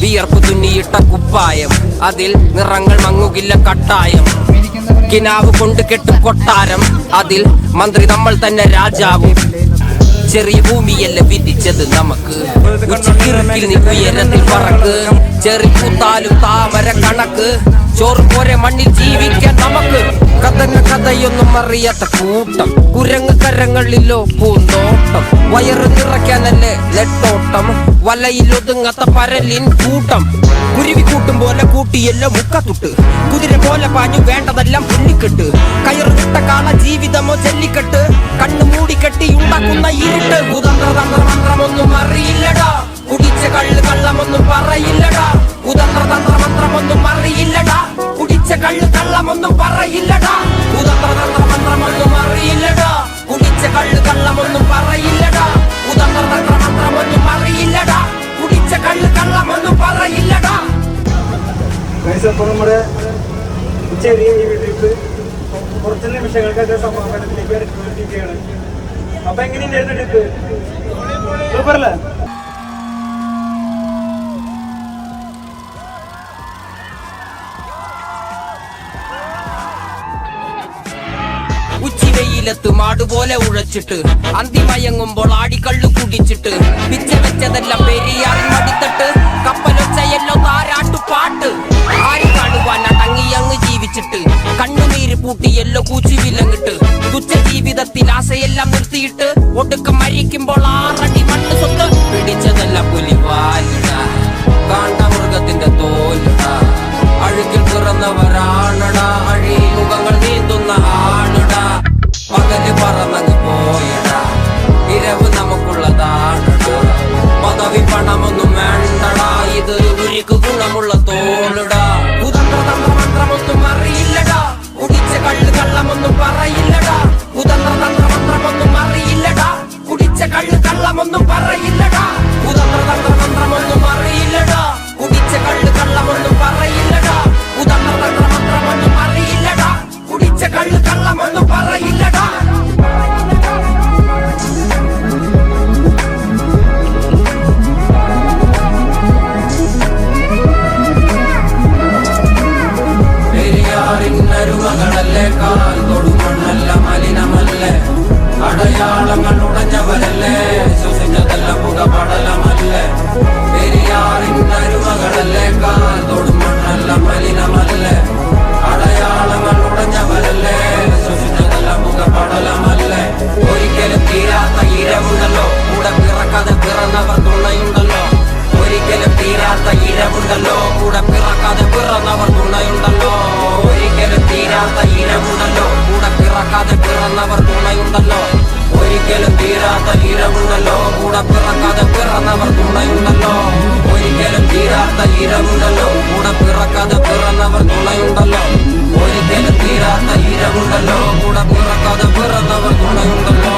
വിയർപ്പ് തുന്നിയിട്ട കുപ്പായം, അതിൽ നിറങ്ങൾ മങ്ങുകില്ല കട്ടായം. കിനാവ് കൊണ്ട് കെട്ടും കൊട്ടാരം, അതിൽ മന്ത്രി നമ്മൾ തന്നെ രാജാവും. ചെറിയ ഭൂമിയല്ല വിധിച്ചത് നമുക്ക്, ഉച്ചക്കിറുക്കിൽ നീ ഉയരത്തിൽ പറക്ക്. ചെറി പൂത്താലും താമര കണക്ക്, ചോറ് പോരെ മണ്ണിൽ ജീവിക്കാൻ നമുക്ക്. കഥന കഥയൊന്നും അറിയാത്ത കൂട്ടം, കുരങ്ങ് കരങ്ങളിലോ പൂന്തോട്ടം. വയറ് നിറയ്ക്കാനല്ലേ നെട്ടോട്ടം, വലയിലൊതുങ്ങാത്ത പരലിൻ കൂട്ടം. കുരുവി കൂട്ടും പോലെ കൂട്ടിയല്ലോ മുക്കത്തുട്ട്, കുതിര പോലെ പാഞ്ഞു വേണ്ടതെല്ലാം പുല്ലിക്കെട്ട്. കയറ് വിട്ട കാള ജീവിതമോ ജല്ലിക്കെട്ട്, കണ്ണു മൂടിക്കെട്ടി ഉണ്ടാക്കുന്ന ഇരുട്ട്. കുതന്ത്രതന്ത്രമന്ത്രമൊന്നും അറിയില്ലടാ, കുടിച്ച കള്ള് കള്ളമൊന്നും പറയില്ലടാ. കുതന്ത്രതന്ത്രമന്ത്രമൊന്നും അറിയില്ലടാ, കുടിച്ച കള്ള് കള്ളമൊന്നും പറയില്ലടാ. കുതന്ത്രതന്ത്രമന്ത്രമൊന്നും അറിയില്ലടാ, കുടിച്ച കള്ള് കള്ളമൊന്നും പറയില്ലടാ. കുതന്ത്രതന്ത്രമന്ത്രമൊന്നും അറിയില്ലടാ, കുടിച്ച കള്ള് കള്ളമൊന്നും പറയില്ലടാ. അപ്പോൾ നമ്മുടെ ചെറിയ ഈ വീട്ടിലേക്ക് കുറച്ച് നിമിഷങ്ങൾക്കൊക്കെ സമാധാനത്തിലേക്ക് ഇറക്കിയിരിക്കുകയാണ്. അപ്പൊ എങ്ങനെയുണ്ടായിരുന്നു ട്രിപ്പ്? സൂപ്പറല്ലേ? ഉച്ചിവെയിലത്ത് മാടുപോലെ ഉഴച്ചിട്ട്, അന്തിമയങ്ങുമ്പോൾ ആടിക്കള്ളു കുടിച്ചിട്ട്, പിച്ച വെച്ചതെല്ലാം പെരിയാറിൽ മടിത്തട്ട്. കപ്പലൊച്ചയല്ലോ താരാട്ടുപാട്ട്, ആര് കാണുവാൻ അടങ്ങിയങ്ങ് ജീവിച്ചിട്ട്. കണ്ണുനീര് പൂട്ടിയല്ലോ കൂച്ചി വിലങ്ങിട്ട്, തുച്ഛ ജീവിതത്തിൽ ആശയെല്ലാം നിർത്തിയിട്ട്. ഒടുക്കം മരിക്കുമ്പോൾ 6 അടി മണ്ണ് സ്വത്ത്. പിടിച്ചതെല്ലാം പുലിവാലിട, കാണ്ടമൃഗത്തിന്റെ തോലിട. അഴുകിൽ പിറന്നവരാണടാ, അഴിമുഖങ്ങൾ നീന്തുന്ന ആണടാ. പകല് പറന്നങ്ങ് പോയടാ, ഇരവ് നമുക്കുള്ളതാണടാ. പദവി പണമൊന്നും വേണ്ടടാ, ഇത് ഉരുക്ക് ഗുണമുള്ള തോളിടാ. കുതന്ത്രതന്ത്രമന്ത്രമൊന്നും അറിയില്ലടാ, കുടിച്ച കള്ള് കള്ളമൊന്നും പറയില്ലടാ. കുതന്ത്രതന്ത്രമന്ത്രമൊന്നും അറിയില്ലടാ, കുടിച്ച കള്ള് കള്ളമൊന്നും പറയില്ലടാ. കുതന്ത്രതന്ത്രമന്ത്രമൊന്നും അറിയില്ലടാ, കുടിച്ച കള്ള് കള്ളമൊന്നും പറയില്ലടാ. കുതന്ത്രതന്ത്രമന്ത്രമൊന്നും അറിയില്ലടാ, കുടിച്ച കള്ള് കള്ളമൊന്നും പറയില്ലടാ. പെരിയാറിനരുമകളല്ലേ, കാൽ തൊടുമണ്ണല്ല മലിനമല്ലേ. അടയാളങ്ങൾ ഉടഞ്ഞവരല്ലേ, ശ്വസിച്ചതല്ല പുകപടലമല്ലേ. പെരിയാറിനരുമകളല്ലേ, കാൽ തൊടുമണ്ണല്ല മലിനമല്ലേ. അടയാളങ്ങൾ ഉടഞ്ഞവരല്ലേ, ശ്വസിച്ചതല്ല പുകപടലമല്ലേ. ഒരിക്കലും തീരാത്ത ഇരവുണ്ടല്ലോ, കൂടെ പിറക്കാതെ പിറന്നവർ തുണയുണ്ടല്ലോ. ഒരിക്കലും തീരാത്ത ഇരവുണ്ടല്ലോ, കൂടെ പിറക്കാതെ പിറന്നവർ തുണയുണ്ടല്ലോ. ഒരിക്കലും തീരാത്ത ഇരവുണ്ടല്ലോ, കൂടെ പിറക്കാതെ പിറന്നവർ തുണയുണ്ടല്ലോ. ഒരിക്കലും തീരാത്ത ഇരവുണ്ടല്ലോ, കൂടെ പിറക്കാതെ പിറന്നവർ തുണയുണ്ടല്ലോ. ഒരിക്കലും തീരാത്ത ഇരവുണ്ടല്ലോ, കൂടെ പിറക്കാതെ പിറന്നവർ തുണയുണ്ടല്ലോ. ഒരിക്കലും തീരാത്ത ഇരവുണ്ടല്ലോ, കൂടെ പിറക്കാതെ പിറന്നവർ തുണയുണ്ടല്ലോ.